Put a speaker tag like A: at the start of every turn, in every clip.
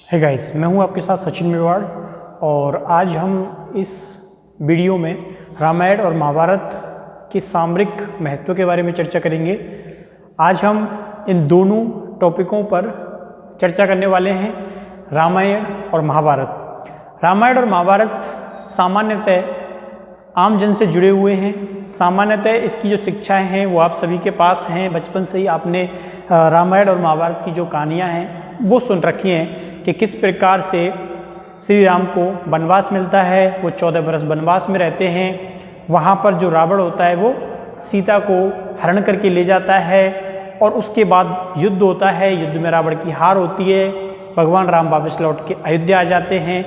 A: है गाइस, मैं हूं आपके साथ सचिन मेवाड़ और आज हम इस वीडियो में रामायण और महाभारत के सामरिक महत्व के बारे में चर्चा करेंगे। आज हम इन दोनों टॉपिकों पर चर्चा करने वाले हैं, रामायण और महाभारत। रामायण और महाभारत सामान्यतः आम जन से जुड़े हुए हैं। सामान्यतः इसकी जो शिक्षाएं हैं वो आप सभी के पास हैं। बचपन से ही आपने रामायण और महाभारत की जो कहानियां हैं वो सुन रखी हैं कि किस प्रकार से श्री राम को वनवास मिलता है। वो 14 वर्ष वनवास में रहते हैं। वहाँ पर जो रावण होता है वो सीता को हरण करके ले जाता है और उसके बाद युद्ध होता है। युद्ध में रावण की हार होती है। भगवान राम वापस लौट के अयोध्या आ जाते हैं।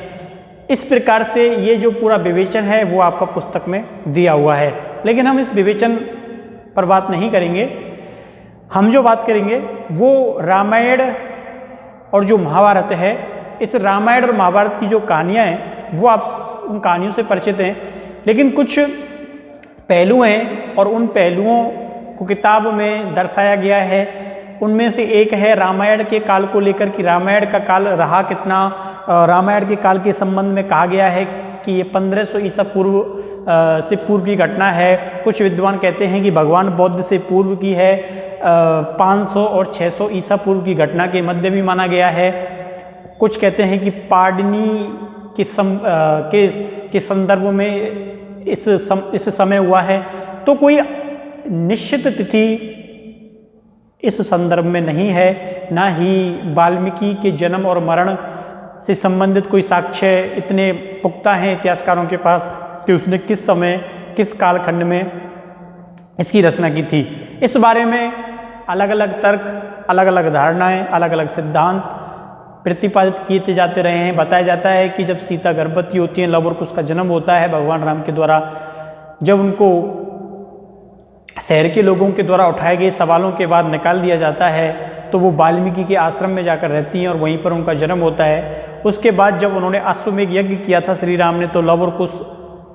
A: इस प्रकार से ये जो पूरा विवेचन है वो आपका पुस्तक में दिया हुआ है, लेकिन हम इस विवेचन पर बात नहीं करेंगे। हम जो बात करेंगे वो रामायण और जो महाभारत है। इस रामायण और महाभारत की जो कहानियाँ हैं वो आप उन कहानियों से परिचित हैं, लेकिन कुछ पहलू हैं और उन पहलुओं को किताब में दर्शाया गया है। उनमें से एक है रामायण के काल को लेकर कि रामायण का काल रहा कितना। रामायण के काल के संबंध में कहा गया है कि ये 1500 ईसा पूर्व से पूर्व की घटना है। कुछ विद्वान कहते हैं कि भगवान बौद्ध से पूर्व की है। 500 और 600 ईसा पूर्व की घटना के मध्य भी माना गया है। कुछ कहते हैं कि पाडनी के संदर्भ में इस समय हुआ है। तो कोई निश्चित तिथि इस संदर्भ में नहीं है, ना ही वाल्मीकि के जन्म और मरण से संबंधित कोई साक्ष्य इतने पुख्ता हैं इतिहासकारों के पास कि उसने किस समय किस कालखंड में इसकी रचना की थी। इस बारे में अलग अलग तर्क, अलग अलग धारणाएं, अलग अलग सिद्धांत प्रतिपादित किए जाते रहे हैं। बताया जाता है कि जब सीता गर्भवती होती है, लव और कुश का जन्म होता है भगवान राम के द्वारा, जब उनको शहर के लोगों के द्वारा उठाए गए सवालों के बाद निकाल दिया जाता है तो वो वाल्मीकि के आश्रम में जाकर रहती हैं और वहीं पर उनका जन्म होता है। उसके बाद जब उन्होंने अश्वमेध यज्ञ किया था श्री राम ने, तो लव और कुश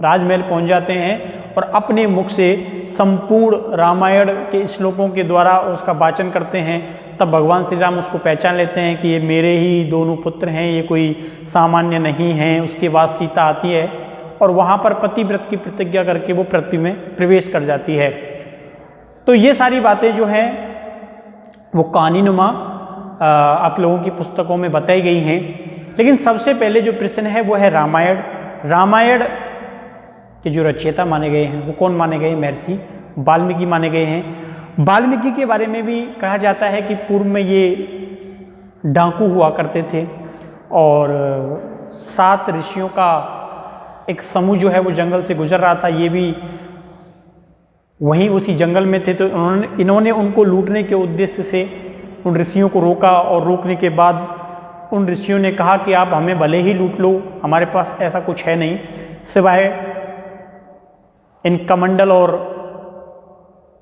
A: राजमहल पहुंच जाते हैं और अपने मुख से संपूर्ण रामायण के श्लोकों के द्वारा उसका वाचन करते हैं। तब भगवान श्री राम उसको पहचान लेते हैं कि ये मेरे ही दोनों पुत्र हैं, ये कोई सामान्य नहीं हैं। उसके बाद सीता आती है और वहाँ पर पतिव्रत की प्रतिज्ञा करके वो पृथ्वी में प्रवेश कर जाती है। तो ये सारी बातें जो हैं वो कहानीनुमा आप लोगों की पुस्तकों में बताई गई हैं। लेकिन सबसे पहले जो प्रश्न है वो है रामायण। रामायण के जो रचयिता माने गए हैं वो कौन माने गए? महर्षि वाल्मीकि माने गए हैं। वाल्मीकि के बारे में भी कहा जाता है कि पूर्व में ये डाकू हुआ करते थे और 7 ऋषियों का एक समूह जो है वो जंगल से गुजर रहा था। ये भी वहीं उसी जंगल में थे, तो इन्होंने उनको लूटने के उद्देश्य से उन ऋषियों को रोका और रोकने के बाद उन ऋषियों ने कहा कि आप हमें भले ही लूट लो, हमारे पास ऐसा कुछ है नहीं सिवाय इन कमंडल और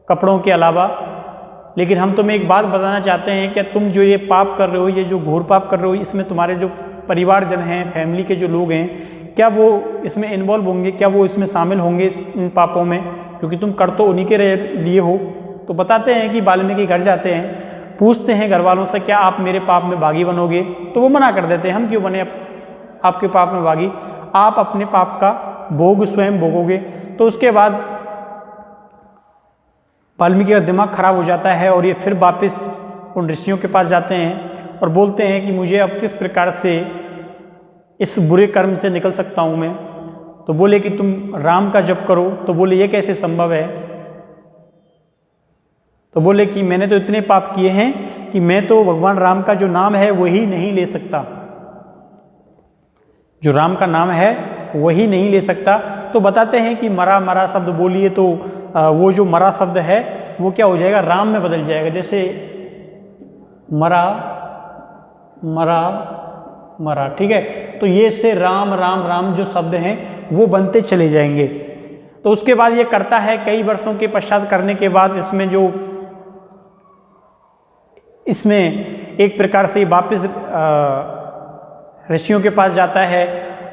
A: कपड़ों के अलावा, लेकिन हम तुम्हें एक बात बताना चाहते हैं कि तुम जो ये पाप कर रहे हो, ये जो घोर पाप कर रहे हो, इसमें तुम्हारे जो परिवारजन हैं, फैमिली के जो लोग हैं, क्या वो इसमें इन्वॉल्व होंगे? क्या वो इसमें शामिल होंगे इन पापों में? क्योंकि तुम कर तो उन्हीं के लिए हो। तो बताते हैं कि वाल्मीकि घर जाते हैं, पूछते हैं घर वालों से क्या आप मेरे पाप में भागी बनोगे? तो वो मना कर देते हैं, हम क्यों बने आपके पाप में भागी, आप अपने पाप का भोग स्वयं भोगोगे। तो उसके बाद वाल्मीकि का दिमाग खराब हो जाता है और ये फिर वापस उन ऋषियों के पास जाते हैं और बोलते हैं कि मुझे अब किस प्रकार से इस बुरे कर्म से निकल सकता हूँ मैं। तो बोले कि तुम राम का जप करो। तो बोले ये कैसे संभव है? तो बोले कि मैंने तो इतने पाप किए हैं कि मैं तो भगवान राम का जो नाम है वही नहीं ले सकता, जो राम का नाम है वही नहीं ले सकता। तो बताते हैं कि मरा मरा शब्द बोलिए तो वो जो मरा शब्द है वो क्या हो जाएगा? राम में बदल जाएगा। जैसे मरा मरा मरा, ठीक है। तो ये से राम राम राम जो शब्द हैं वो बनते चले जाएंगे। तो उसके बाद ये करता है, कई वर्षों के पश्चात करने के बाद इसमें एक प्रकार से वापस ऋषियों के पास जाता है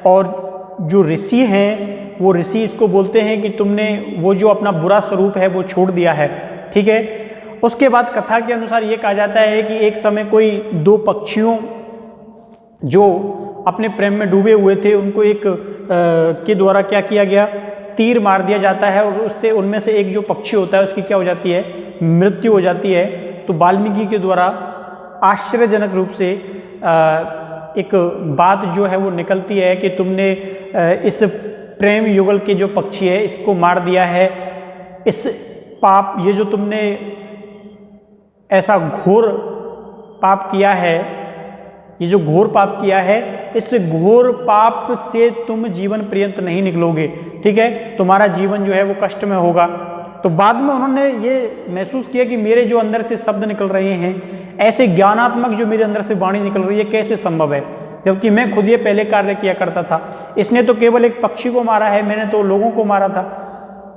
A: और जो ऋषि हैं वो ऋषि इसको बोलते हैं कि तुमने वो जो अपना बुरा स्वरूप है वो छोड़ दिया है, ठीक है। उसके बाद कथा के अनुसार ये कहा जाता है कि एक समय कोई 2 पक्षियों जो अपने प्रेम में डूबे हुए थे उनको एक के द्वारा क्या किया गया, तीर मार दिया जाता है और उससे उनमें से एक जो पक्षी होता है उसकी क्या हो जाती है, मृत्यु हो जाती है। तो वाल्मीकि के द्वारा आश्चर्यजनक रूप से एक बात जो है वो निकलती है कि तुमने इस प्रेम युगल के जो पक्षी है इसको मार दिया है। इस पाप, ये जो तुमने ऐसा घोर पाप किया है, ये जो घोर पाप किया है, इस घोर पाप से तुम जीवन पर्यंत नहीं निकलोगे, ठीक है, तुम्हारा जीवन जो है वो कष्ट में होगा। तो बाद में उन्होंने ये महसूस किया कि मेरे जो अंदर से शब्द निकल रहे हैं, ऐसे ज्ञानात्मक जो मेरे अंदर से वाणी निकल रही है, कैसे संभव है, जबकि मैं खुद ये पहले कार्य किया करता था। इसने तो केवल एक पक्षी को मारा है, मैंने तो लोगों को मारा था,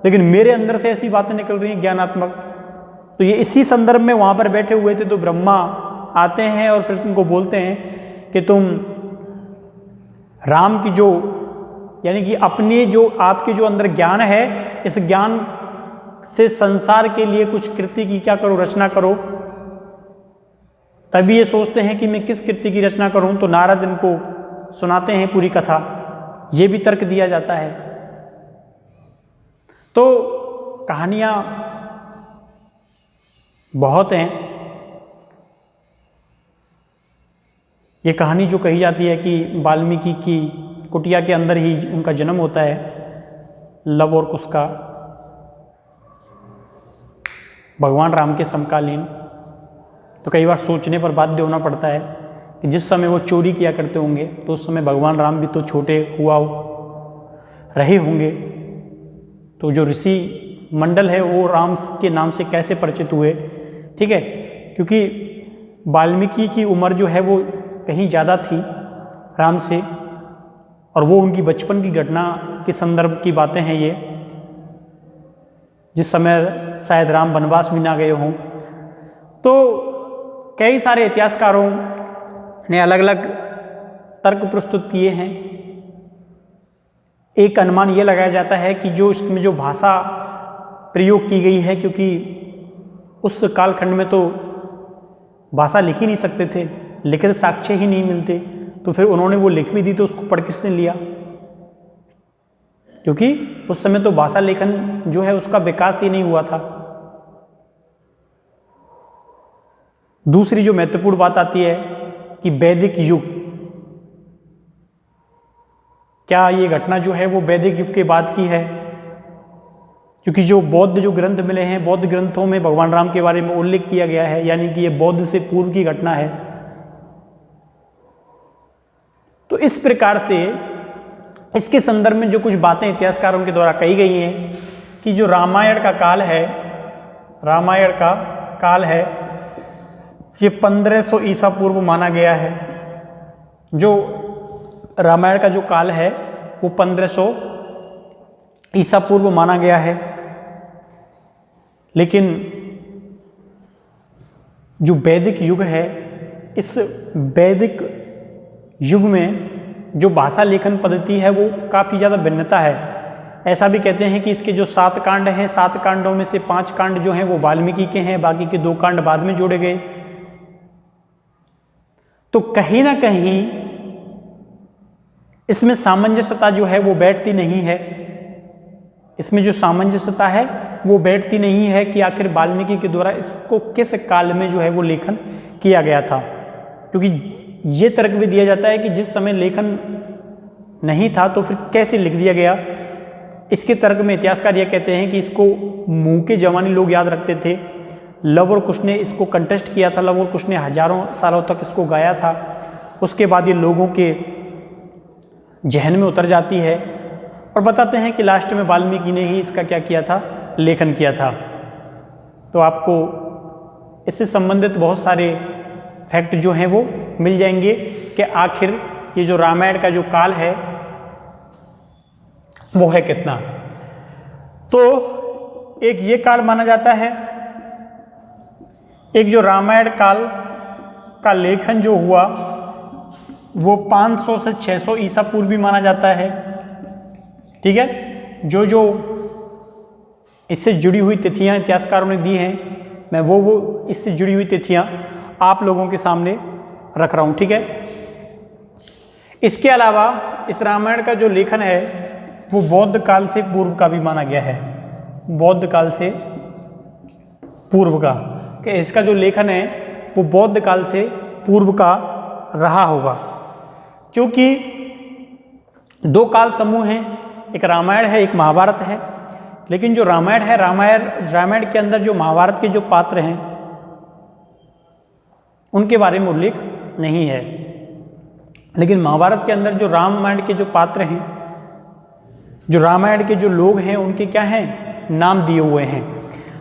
A: लेकिन मेरे अंदर से ऐसी बातें निकल रही हैं ज्ञानात्मक। तो ये इसी संदर्भ में वहाँ पर बैठे हुए थे तो ब्रह्मा आते हैं और फिर उनको बोलते हैं कि तुम राम की जो, यानी कि अपने जो आपके जो अंदर ज्ञान है, इस ज्ञान से संसार के लिए कुछ कृति की क्या करो, रचना करो। तभी ये सोचते हैं कि मैं किस कृति की रचना करूं, तो नारद इनको सुनाते हैं पूरी कथा, ये भी तर्क दिया जाता है। तो कहानियां बहुत हैं। ये कहानी जो कही जाती है कि वाल्मीकि की कुटिया के अंदर ही उनका जन्म होता है, लव और कुश का, भगवान राम के समकालीन। तो कई बार सोचने पर बाध्य होना पड़ता है कि जिस समय वो चोरी किया करते होंगे तो उस समय भगवान राम भी तो छोटे हुआ रहे होंगे। तो जो ऋषि मंडल है वो राम के नाम से कैसे परिचित हुए, ठीक है, क्योंकि वाल्मीकि की उम्र जो है वो कहीं ज़्यादा थी राम से, और वो उनकी बचपन की घटना के संदर्भ की बातें हैं ये, जिस समय शायद राम वनवास भी ना गए हों। तो कई सारे इतिहासकारों ने अलग अलग तर्क प्रस्तुत किए हैं। एक अनुमान ये लगाया जाता है कि जो इसमें जो भाषा प्रयोग की गई है, क्योंकि उस कालखंड में तो भाषा लिख ही नहीं सकते थे, लिखित साक्ष्य ही नहीं मिलते, तो फिर उन्होंने वो लिख भी दी तो उसको पढ़ किसने लिया, क्योंकि उस समय तो भाषा लेखन जो है उसका विकास ही नहीं हुआ था। दूसरी जो महत्वपूर्ण बात आती है कि वैदिक युग, क्या ये घटना जो है वो वैदिक युग के बाद की है, क्योंकि जो बौद्ध जो ग्रंथ मिले हैं, बौद्ध ग्रंथों में भगवान राम के बारे में उल्लेख किया गया है, यानी कि ये बौद्ध से पूर्व की घटना है। तो इस प्रकार से इसके संदर्भ में जो कुछ बातें इतिहासकारों के द्वारा कही गई हैं कि जो रामायण का काल है, ये 1500 ईसा पूर्व माना गया है। जो रामायण का जो काल है वो 1500 ईसा पूर्व माना गया है, लेकिन जो वैदिक युग है, इस वैदिक युग में जो भाषा लेखन पद्धति है वो काफ़ी ज़्यादा भिन्नता है। ऐसा भी कहते हैं कि इसके जो 7 कांड हैं, 7 कांडों में से 5 कांड जो हैं वो वाल्मीकि के हैं, बाकी के 2 कांड बाद में जोड़े गए। तो कहीं ना कहीं इसमें सामंजस्यता जो है वो बैठती नहीं है। इसमें जो सामंजस्यता है वो बैठती नहीं है कि आखिर वाल्मीकि के द्वारा इसको किस काल में जो है वो लेखन किया गया था, क्योंकि ये तर्क भी दिया जाता है कि जिस समय लेखन नहीं था तो फिर कैसे लिख दिया गया। इसके तर्क में इतिहासकार ये कहते हैं कि इसको मुंह के जवानी लोग याद रखते थे। लव और कुश ने इसको कंटेस्ट किया था, लव और कुश ने हजारों सालों तक इसको गाया था। उसके बाद ये लोगों के जहन में उतर जाती है और बताते हैं कि लास्ट में वाल्मीकि ने ही इसका क्या किया था, लेखन किया था। तो आपको इससे संबंधित बहुत सारे फैक्ट जो हैं वो मिल जाएंगे कि आखिर ये जो रामायण का जो काल है वो है कितना। तो एक ये काल माना जाता है, एक जो रामायण काल का लेखन जो हुआ वो 500 से 600 ईसा पूर्व भी माना जाता है, ठीक है। जो इससे जुड़ी हुई तिथियां इतिहासकारों ने दी हैं, मैं वो इससे जुड़ी हुई तिथियां आप लोगों के सामने रख रहा हूं, ठीक है। इसके अलावा इस रामायण का जो लेखन है वो बौद्ध काल से पूर्व का भी माना गया है, बौद्ध काल से पूर्व का, कि इसका जो लेखन है वो बौद्ध काल से पूर्व का रहा होगा, क्योंकि दो काल समूह हैं, एक रामायण है एक महाभारत है। लेकिन जो रामायण है, रामायण के अंदर जो महाभारत के जो पात्र हैं उनके बारे में उल्लेख नहीं है, लेकिन महाभारत के अंदर जो रामायण के जो पात्र हैं, जो रामायण के जो लोग हैं, उनके क्या हैं, नाम दिए हुए हैं।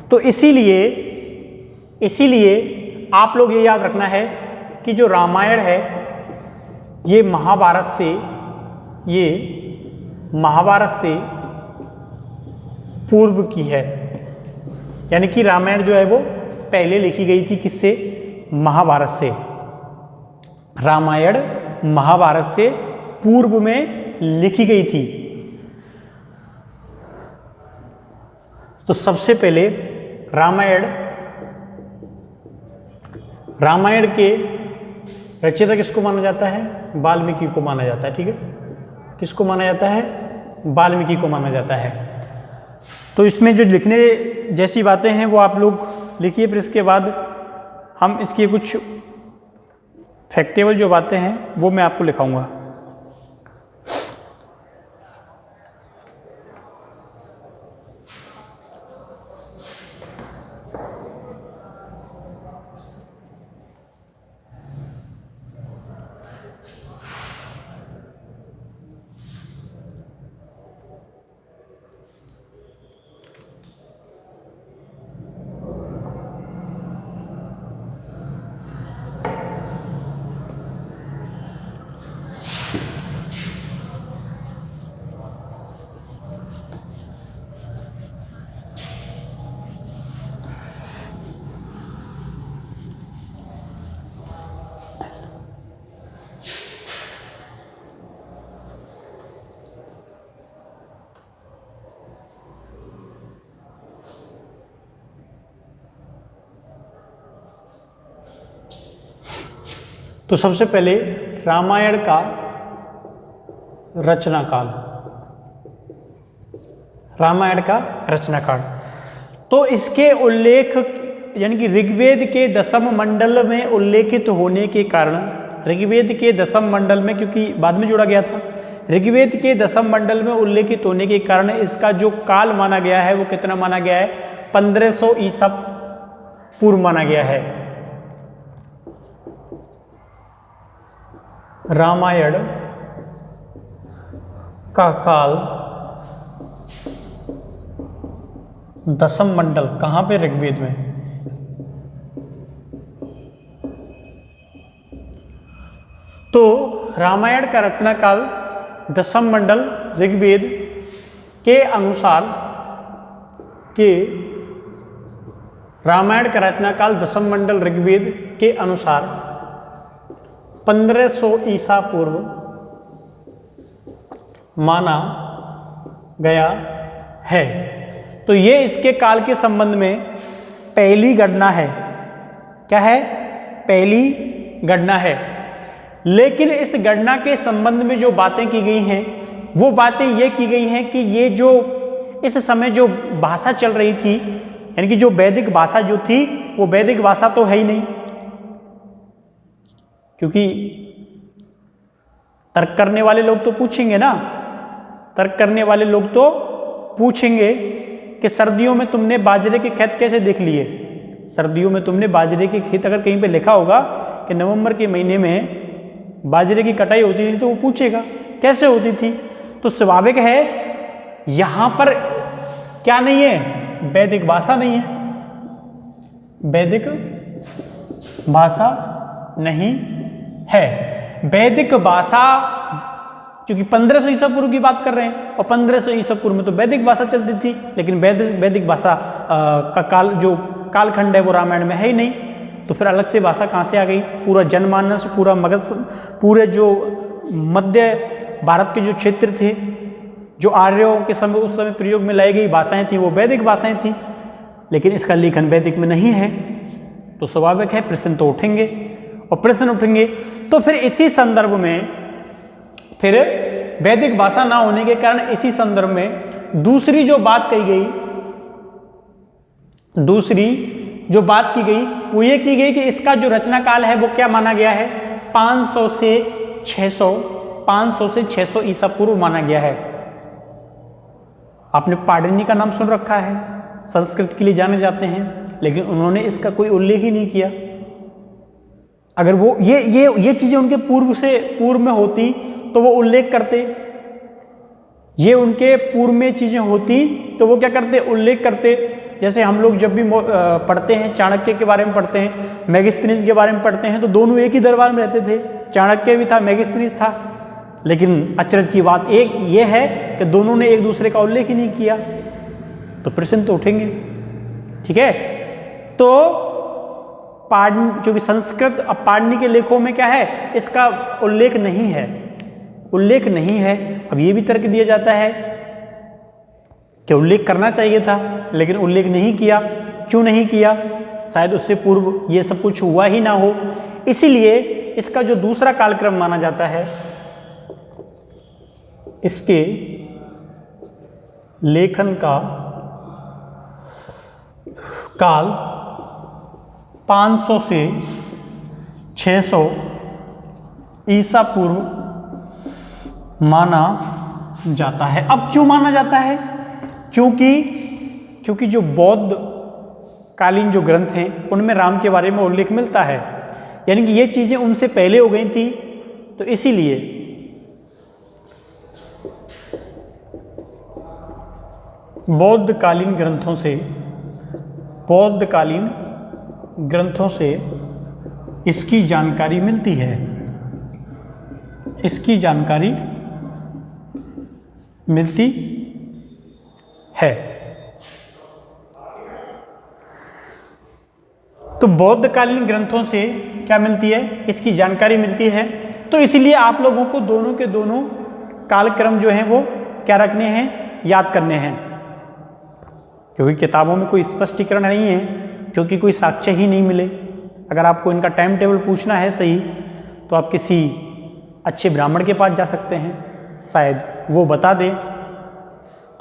A: तो इसीलिए आप लोग ये याद रखना है कि जो रामायण है ये महाभारत से पूर्व की है, यानी कि रामायण जो है वो पहले लिखी गई थी, किससे, महाभारत से। रामायण महाभारत से पूर्व में लिखी गई थी। तो सबसे पहले रामायण के रचयिता किसको माना जाता है, वाल्मीकि को माना जाता है। ठीक है, किसको माना जाता है, वाल्मीकि को माना जाता है। तो इसमें जो लिखने जैसी बातें हैं वो आप लोग लिखिए, फिर इसके बाद हम इसकी कुछ फैक्टेबल जो बातें हैं वो मैं आपको लिखाऊंगा। तो सबसे पहले रामायण का रचनाकाल, रामायण का रचनाकाल। तो इसके उल्लेख यानी कि ऋग्वेद के दशम मंडल में उल्लेखित होने के कारण, ऋग्वेद के दशम मंडल में, क्योंकि बाद में जोड़ा गया था, ऋग्वेद के दशम मंडल में उल्लेखित होने के कारण इसका जो काल माना गया है वो कितना माना गया है, 1500 ईसा पूर्व माना गया है। रामायण का काल दशम मंडल कहाँ पे, ऋग्वेद में। तो रामायण का रचनाकाल दशम मंडल ऋग्वेद के अनुसार, रामायण का रचनाकाल दशम मंडल ऋग्वेद के अनुसार 1500 ईसा पूर्व माना गया है। तो ये इसके काल के संबंध में पहली गणना है। क्या है, पहली गणना है। लेकिन इस गणना के संबंध में जो बातें की गई हैं वो बातें ये की गई हैं कि ये जो इस समय जो भाषा चल रही थी, यानी कि जो वैदिक भाषा जो थी वो वैदिक भाषा तो है ही नहीं, क्योंकि तर्क करने वाले लोग तो पूछेंगे ना, तर्क करने वाले लोग तो पूछेंगे कि सर्दियों में तुमने बाजरे के खेत कैसे देख लिए। सर्दियों में तुमने बाजरे के खेत, अगर कहीं पे लिखा होगा कि नवंबर के महीने में बाजरे की कटाई होती थी तो वो पूछेगा कैसे होती थी। तो स्वाभाविक है यहां पर क्या नहीं है, वैदिक भाषा नहीं है, वैदिक भाषा नहीं है। वैदिक भाषा, क्योंकि 1500 ईसा पूर्व की बात कर रहे हैं और 1500 ईसा पूर्व में तो वैदिक भाषा चलती थी, लेकिन वैदिक भाषा का काल जो कालखंड है वो रामायण में है ही नहीं। तो फिर अलग से भाषा कहाँ से आ गई। पूरा जनमानस, पूरा मगध, पूरे जो मध्य भारत के जो क्षेत्र थे, जो आर्यों के समय उस समय प्रयोग में लाई गई भाषाएं थी वो वैदिक भाषाएं थी, लेकिन इसका लेखन वैदिक में नहीं है। तो स्वाभाविक है प्रश्न तो उठेंगे, और प्रश्न उठेंगे तो फिर इसी संदर्भ में फिर वैदिक भाषा ना होने के कारण इसी संदर्भ में दूसरी जो बात कही गई, दूसरी जो बात की गई वो ये की गई कि इसका जो रचना काल है वो क्या माना गया है, 500 से 600 ईसा पूर्व माना गया है। आपने पाणिनि का नाम सुन रखा है, संस्कृत के लिए जाने जाते हैं, लेकिन उन्होंने इसका कोई उल्लेख ही नहीं किया। अगर वो ये चीजें उनके पूर्व में होती तो वो उल्लेख करते, ये उनके पूर्व में चीजें होती तो वो क्या करते, उल्लेख करते। जैसे हम लोग जब भी पढ़ते हैं, चाणक्य के बारे में पढ़ते हैं, मेगास्थनीज के बारे में पढ़ते हैं, तो दोनों एक ही दरबार में रहते थे, चाणक्य भी था, मेगास्थनीज था। लेकिन अचरज की बात एक ये है कि दोनों ने एक दूसरे का उल्लेख ही नहीं किया, तो प्रश्न तो उठेंगे। ठीक है, तो क्योंकि संस्कृत पाणिनि के लेखों में क्या है, इसका उल्लेख नहीं है, उल्लेख नहीं है। अब ये भी तर्क दिया जाता है कि उल्लेख करना चाहिए था, लेकिन उल्लेख नहीं किया। क्यों नहीं किया? शायद उससे पूर्व ये सब कुछ हुआ ही ना हो, इसीलिए इसका जो दूसरा कालक्रम माना जाता है, इसके लेखन का काल 500 से 600 ईसा पूर्व माना जाता है। अब क्यों माना जाता है? क्योंकि जो बौद्ध कालीन जो ग्रंथ हैं उनमें राम के बारे में उल्लेख मिलता है, यानी कि ये चीजें उनसे पहले हो गई थी, तो इसीलिए बौद्ध कालीन ग्रंथों से इसकी जानकारी मिलती है, इसकी जानकारी मिलती है। तो बौद्ध कालीन ग्रंथों से क्या मिलती है, इसकी जानकारी मिलती है। तो इसीलिए आप लोगों को दोनों के दोनों कालक्रम जो हैं वो क्या रखने हैं, याद करने हैं, क्योंकि किताबों में कोई स्पष्टीकरण नहीं है, क्योंकि कोई साक्ष्य ही नहीं मिले। अगर आपको इनका टाइम टेबल पूछना है सही, तो आप किसी अच्छे ब्राह्मण के पास जा सकते हैं, शायद वो बता दे।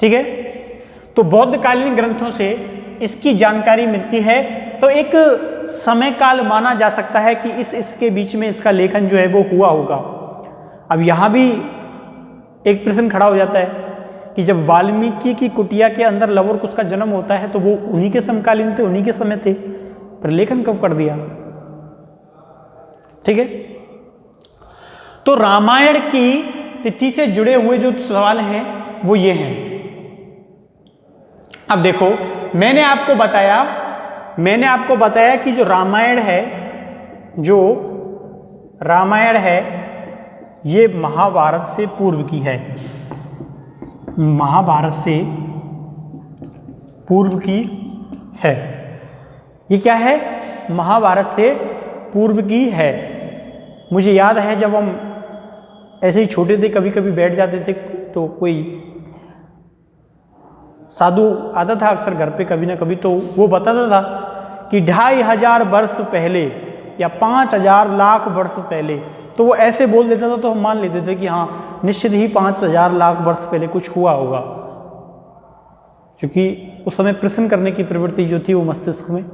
A: ठीक है, तो बौद्ध कालीन ग्रंथों से इसकी जानकारी मिलती है। तो एक समय काल माना जा सकता है कि इसके बीच में इसका लेखन जो है वो हुआ होगा। अब यहाँ भी एक प्रश्न खड़ा हो जाता है कि जब वाल्मीकि की कुटिया के अंदर लव और कुश का जन्म होता है तो वो उन्हीं के समकालीन थे, उन्हीं के समय थे, पर लेखन कब कर दिया? ठीक है, तो रामायण की तिथि से जुड़े हुए जो सवाल हैं वो ये हैं। अब देखो, मैंने आपको बताया कि जो रामायण है ये महाभारत से पूर्व की है, महाभारत से पूर्व की है। ये क्या है? महाभारत से पूर्व की है। मुझे याद है जब हम ऐसे ही छोटे थे, कभी कभी बैठ जाते थे तो कोई साधु आता था अक्सर घर पे कभी ना कभी, तो वो बताता था कि 2500 वर्ष पहले या 5000 लाख वर्ष पहले, तो वो ऐसे बोल देता था तो हम मान लेते थे कि हाँ निश्चित ही 5000 लाख वर्ष पहले कुछ हुआ होगा, क्योंकि उस समय प्रश्न करने की प्रवृत्ति जो थी वो मस्तिष्क में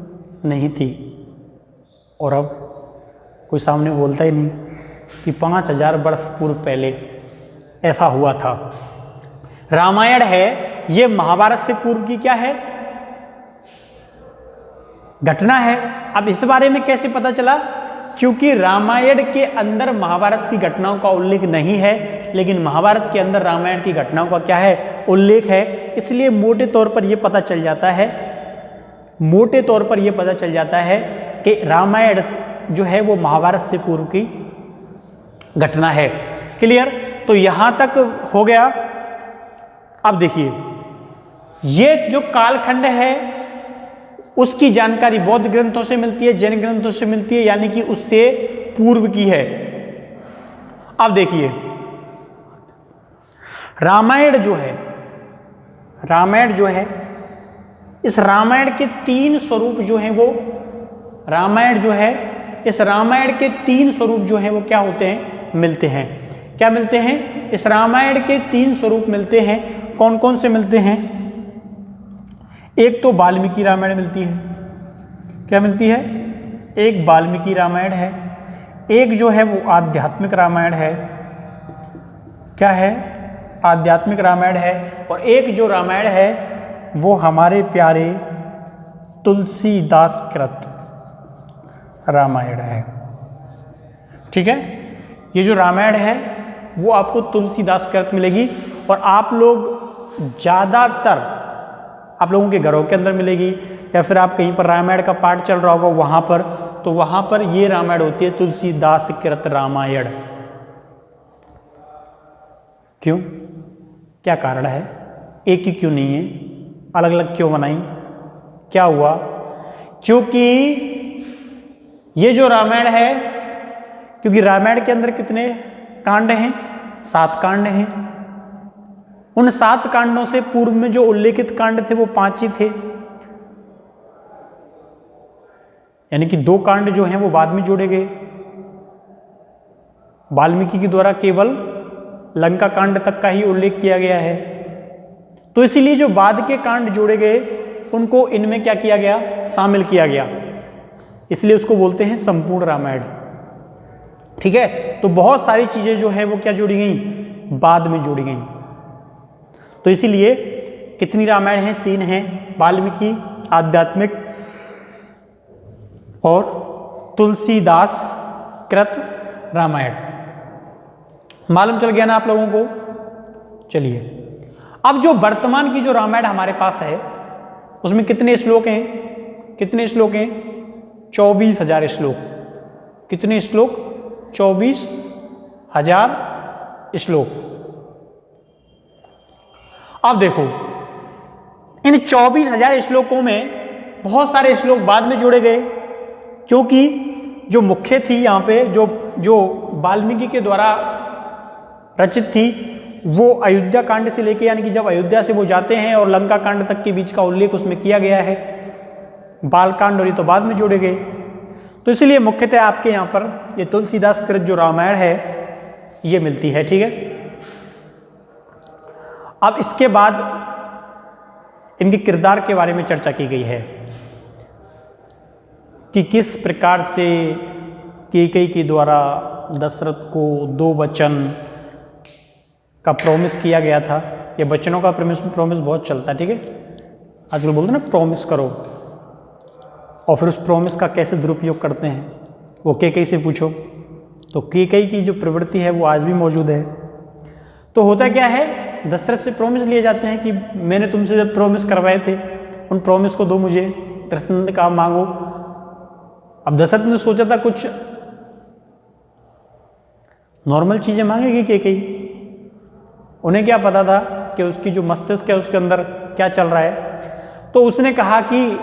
A: नहीं थी। और अब कोई सामने बोलता ही नहीं कि 5000 वर्ष पूर्व पहले ऐसा हुआ था। रामायण है ये महाभारत से पूर्व की क्या है? घटना है। अब इस बारे में कैसे पता चला? क्योंकि रामायण के अंदर महाभारत की घटनाओं का उल्लेख नहीं है, लेकिन महाभारत के अंदर रामायण की घटनाओं का क्या है? उल्लेख है। इसलिए मोटे तौर पर यह पता चल जाता है कि रामायण जो है वो महाभारत से पूर्व की घटना है। क्लियर? तो यहां तक हो गया। अब देखिए, ये जो कालखंड है उसकी जानकारी बौद्ध ग्रंथों से मिलती है, जैन ग्रंथों से मिलती है, यानी कि उससे पूर्व की है। अब देखिए, रामायण जो है इस रामायण के 3 स्वरूप जो हैं वो इस रामायण के 3 स्वरूप जो हैं वो क्या होते हैं? मिलते हैं। क्या मिलते हैं? इस रामायण के 3 स्वरूप मिलते हैं। कौन कौन से मिलते हैं? एक तो वाल्मीकि रामायण मिलती है। क्या मिलती है? एक वाल्मीकि रामायण है, एक जो है वो आध्यात्मिक रामायण है। क्या है? आध्यात्मिक रामायण है। और एक जो रामायण है वो हमारे प्यारे तुलसीदास कृत रामायण है। ठीक है, ये जो रामायण है वो आपको तुलसीदास कृत मिलेगी। और आप लोग ज़्यादातर आप लोगों के घरों के अंदर मिलेगी, या फिर आप कहीं पर रामायण का पाठ चल रहा होगा वहाँ पर, तो वहाँ पर ये रामायण होती है तुलसीदास कृत रामायण। क्यों? क्या कारण है? एक ही क्यों नहीं है? अलग अलग क्यों बनाई? क्या हुआ? क्योंकि ये जो रामायण है, क्योंकि रामायण के अंदर कितने कांड हैं? 7 कांड हैं। उन 7 कांडों से पूर्व में जो उल्लेखित कांड थे वो 5 ही थे, यानी कि 2 कांड जो हैं वो बाद में जोड़े गए। वाल्मीकि के द्वारा केवल लंका कांड तक का ही उल्लेख किया गया है। तो इसीलिए जो बाद के कांड जोड़े गए उनको इनमें क्या किया गया? शामिल किया गया। इसलिए उसको बोलते हैं संपूर्ण रामायण। ठीक है, तो बहुत सारी चीजें जो है वो क्या जोड़ी गई? बाद में जोड़ी गई। तो इसीलिए कितनी रामायण हैं? 3 हैं, वाल्मीकि, आध्यात्मिक और तुलसीदास कृत रामायण। मालूम चल गया ना आप लोगों को? चलिए, अब जो वर्तमान की जो रामायण हमारे पास है उसमें कितने श्लोक हैं? कितने श्लोक हैं? 24,000 श्लोक। कितने श्लोक? 24,000 श्लोक। अब देखो, इन 24,000 श्लोकों में बहुत सारे श्लोक बाद में जोड़े गए, क्योंकि जो मुख्य थी यहाँ पे, जो वाल्मीकि के द्वारा रचित थी, वो अयोध्या कांड से लेके, यानी कि जब अयोध्या से वो जाते हैं और लंका कांड तक के बीच का उल्लेख उसमें किया गया है। बाल कांड और ये तो बाद में जोड़े गए। तो इसलिए मुख्यतः आपके यहाँ पर ये तुलसीदास कृत जो रामायण है ये मिलती है। ठीक है, अब इसके बाद इनके किरदार के बारे में चर्चा की गई है कि किस प्रकार से कैकेयी के द्वारा दशरथ को 2 वचन का प्रॉमिस किया गया था। ये वचनों का प्रॉमिस बहुत चलता है। ठीक है, आजकल बोलते हैं ना प्रॉमिस करो, और फिर उस प्रॉमिस का कैसे दुरुपयोग करते हैं वो कैकेयी से पूछो। तो कैकेयी की जो प्रवृत्ति है वो आज भी मौजूद है। तो होता क्या है, दशरथ से प्रॉमिस लिए जाते हैं कि मैंने तुमसे जब प्रॉमिस करवाए थे उन प्रॉमिस को दो मुझे, दशरथ का मांगो। अब दशरथ ने सोचा था कुछ नॉर्मल चीजें मांगेगी कैकेयी, उन्हें क्या पता था कि उसकी जो मस्तिष्क है उसके अंदर क्या चल रहा है। तो उसने कहा कि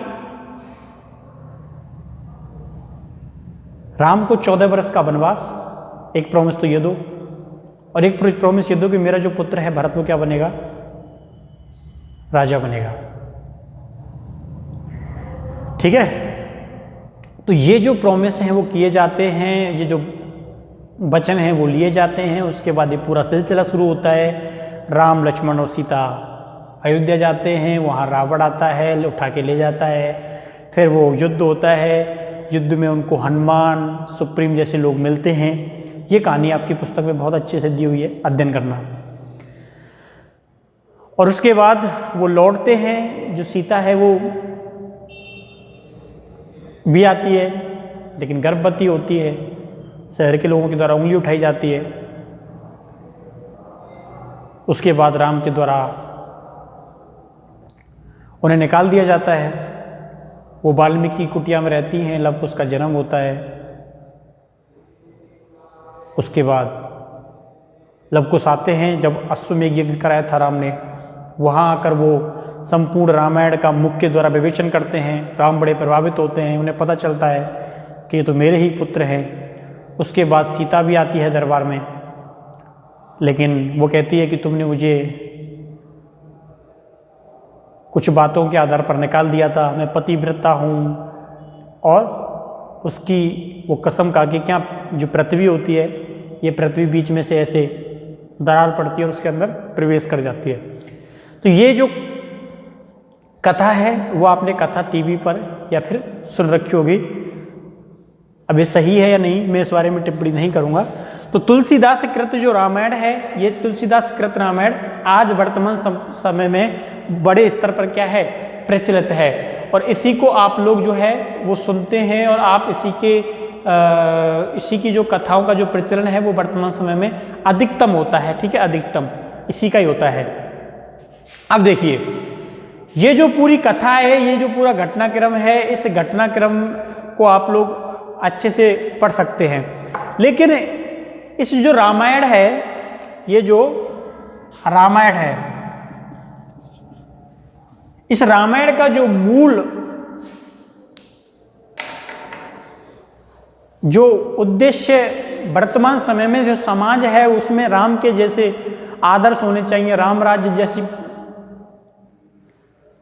A: राम को 14 वर्ष का वनवास, एक प्रॉमिस तो ये दो, और एक प्रॉमिस ये दो कि मेरा जो पुत्र है भरत वो क्या बनेगा? राजा बनेगा। ठीक है, तो ये जो प्रॉमिस हैं वो किए जाते हैं, ये जो वचन हैं वो लिए जाते हैं। उसके बाद ये पूरा सिलसिला शुरू होता है। राम, लक्ष्मण और सीता अयोध्या जाते हैं, वहाँ रावण आता है, उठा के ले जाता है। फिर वो युद्ध होता है, युद्ध में उनको हनुमान, सुप्रीम जैसे लोग मिलते हैं। ये कहानी आपकी पुस्तक में बहुत अच्छे से दी हुई है, अध्ययन करना। और उसके बाद वो लौटते हैं, जो सीता है वो भी आती है लेकिन गर्भवती होती है, शहर के लोगों के द्वारा उंगली उठाई जाती है। उसके बाद राम के द्वारा उन्हें निकाल दिया जाता है। वो वाल्मीकि कुटिया में रहती हैं, लव कुश का जन्म होता है। उसके बाद लव कुश आते हैं, जब अश्वमेध यज्ञ कराया था राम ने, वहाँ आकर वो संपूर्ण रामायण का मुख के द्वारा विवेचन करते हैं। राम बड़े प्रभावित होते हैं, उन्हें पता चलता है कि ये तो मेरे ही पुत्र हैं। उसके बाद सीता भी आती है दरबार में, लेकिन वो कहती है कि तुमने मुझे कुछ बातों के आधार पर निकाल दिया था, मैं पतिव्रता हूँ। और उसकी वो कसम खा के, क्या जो पृथ्वी होती है, ये पृथ्वी बीच में से ऐसे दरार पड़ती है और उसके अंदर प्रवेश कर जाती है। तो ये जो कथा है वो आपने कथा टीवी पर या फिर सुन रखी होगी। अब ये सही है या नहीं मैं इस बारे में टिप्पणी नहीं करूंगा। तो तुलसीदास कृत जो रामायण है, ये तुलसीदास कृत रामायण आज वर्तमान समय में बड़े स्तर पर क्या है, प्रचलित है, और इसी को आप लोग जो है वो सुनते हैं, और आप इसी की जो कथाओं का जो प्रचलन है वो वर्तमान समय में अधिकतम होता है। ठीक है, अधिकतम इसी का ही होता है। अब देखिए, ये जो पूरी कथा है, ये जो पूरा घटनाक्रम है, इस घटनाक्रम को आप लोग अच्छे से पढ़ सकते हैं। लेकिन इस जो रामायण है, ये जो रामायण है, इस रामायण का जो मूल जो उद्देश्य वर्तमान समय में जो समाज है उसमें राम के जैसे आदर्श होने चाहिए, राम राज्य जैसी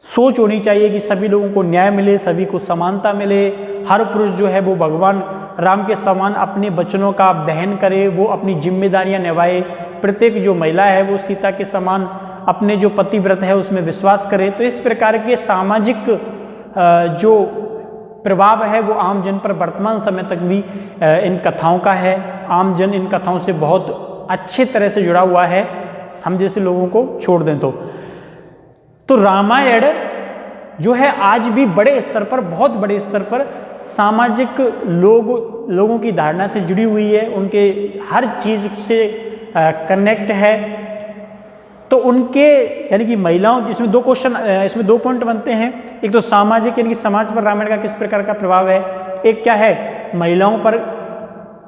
A: सोच होनी चाहिए कि सभी लोगों को न्याय मिले, सभी को समानता मिले, हर पुरुष जो है वो भगवान राम के समान अपने बचनों का वहन करे, वो अपनी जिम्मेदारियां निभाए, प्रत्येक जो महिला है वो सीता के समान अपने जो पतिव्रत है उसमें विश्वास करे। तो इस प्रकार के सामाजिक जो प्रभाव है वो आम जन पर वर्तमान समय तक भी इन कथाओं का है। आम जन इन कथाओं से बहुत अच्छे तरह से जुड़ा हुआ है, हम जैसे लोगों को छोड़ दें तो रामायण जो है आज भी बड़े स्तर पर, बहुत बड़े स्तर पर सामाजिक लोगों की धारणा से जुड़ी हुई है, उनके हर चीज से कनेक्ट है। तो उनके यानी कि महिलाओं, इसमें दो क्वेश्चन, इसमें दो पॉइंट बनते हैं। एक तो सामाजिक यानी कि समाज पर रामायण का किस प्रकार का प्रभाव है, एक क्या है महिलाओं पर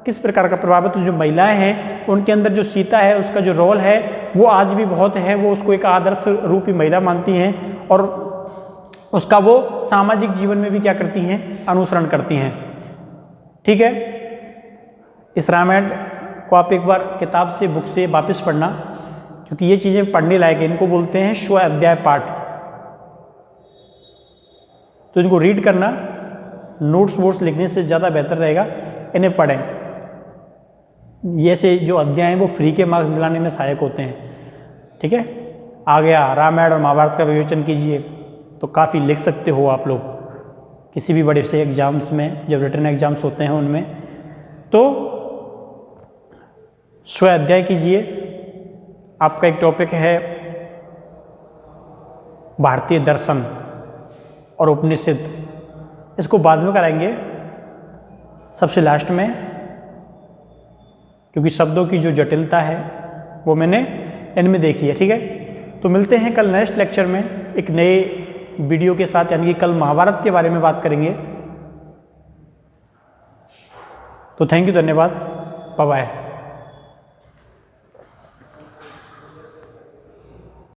A: किस प्रकार का प्रभाव है। तो जो महिलाएं हैं उनके अंदर जो सीता है उसका जो रोल है वो आज भी बहुत है, वो उसको एक आदर्श रूपी महिला मानती हैं और उसका वो सामाजिक जीवन में भी क्या करती हैं, अनुसरण करती हैं। ठीक है, इस रामायण को आप एक बार किताब से, बुक से वापस पढ़ना, क्योंकि ये चीज़ें पढ़ने लायक है। इनको बोलते हैं स्व अध्याय पाठ। तो इनको रीड करना, नोट्स वोट्स लिखने से ज़्यादा बेहतर रहेगा, इन्हें पढ़ें। ये से जो अध्याय हैं वो फ्री के मार्क्स दिलाने में सहायक होते हैं। ठीक है, आ गया रामायण और महाभारत का विवेचन कीजिए तो काफ़ी लिख सकते हो आप लोग किसी भी बड़े से एग्जाम्स में, जब रिटर्न एग्जाम्स होते हैं उनमें। तो स्व अध्याय कीजिए। आपका एक टॉपिक है भारतीय दर्शन और उपनिषद, इसको बाद में कराएंगे, सबसे लास्ट में, क्योंकि शब्दों की जो जटिलता है वो मैंने इनमें देखी है। ठीक है, तो मिलते हैं कल नेक्स्ट लेक्चर में एक नए वीडियो के साथ, यानी कि कल महाभारत के बारे में बात करेंगे। तो थैंक यू, धन्यवाद, बाय बाय।